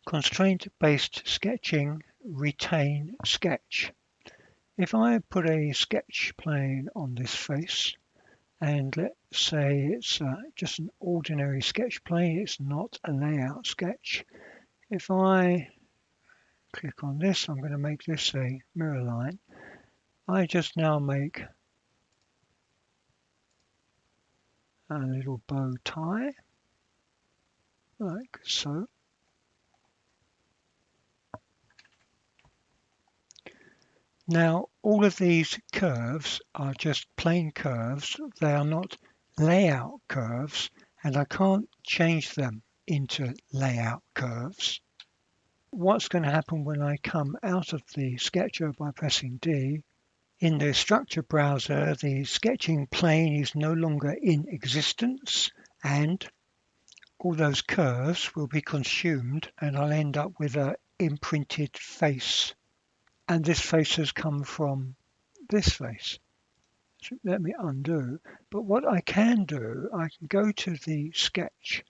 Constraint-based sketching, retain sketch. If I put a sketch plane on this face, and let's say it's just an ordinary sketch plane, it's not a layout sketch. If I click on this, I'm going to make this a mirror line. I just now make a little bow tie, like so. Now, all of these curves are just plain curves. They are not layout curves, and I can't change them into layout curves. What's going to happen when I come out of the sketcher by pressing D? In the structure browser, the sketching plane is no longer in existence, and all those curves will be consumed, and I'll end up with an imprinted face. And this face has come from this face. So let me undo. But what I can do, I can go to the sketch,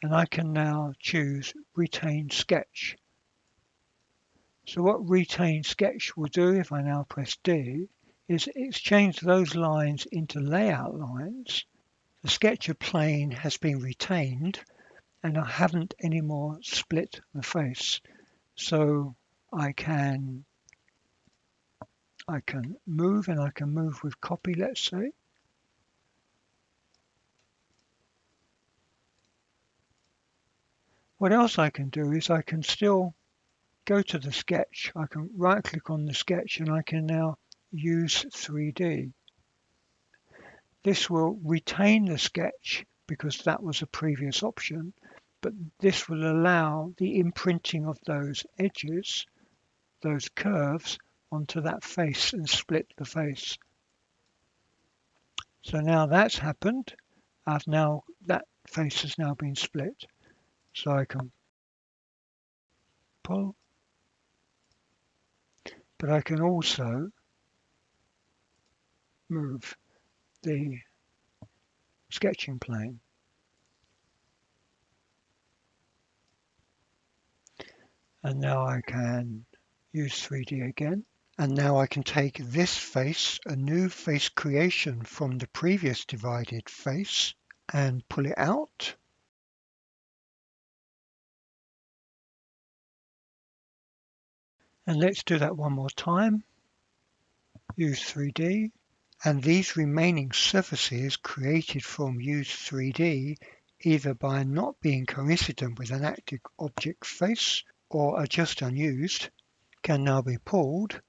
and I can now choose retain sketch. So what retain sketch will do, if I now press D, is it's changed those lines into layout lines. The sketcher plane has been retained, and I haven't anymore split the face. So I can move, and I can move with copy, let's say. What else I can do is I can still go to the sketch. I can right click on the sketch, and I can now use 3D. This will retain the sketch because that was a previous option, but this will allow the imprinting of those edges, those curves, onto that face and split the face. So now that's happened. That face has now been split. So I can pull, but I can also move the sketching plane. And now I can use 3D again. And now I can take this face, a new face creation from the previous divided face, and pull it out. And let's do that one more time. Use 3D. And these remaining surfaces created from use 3D, either by not being coincident with an active object face or are just unused, can now be pulled,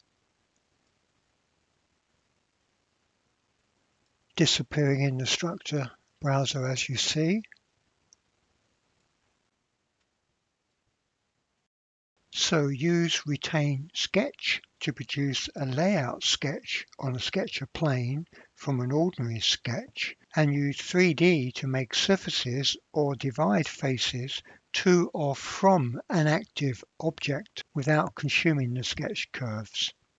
disappearing in the structure browser as you see. So use retain sketch to produce a layout sketch on a sketcher plane from an ordinary sketch, and use 3D to make surfaces or divide faces to or from an active object without consuming the sketch curves.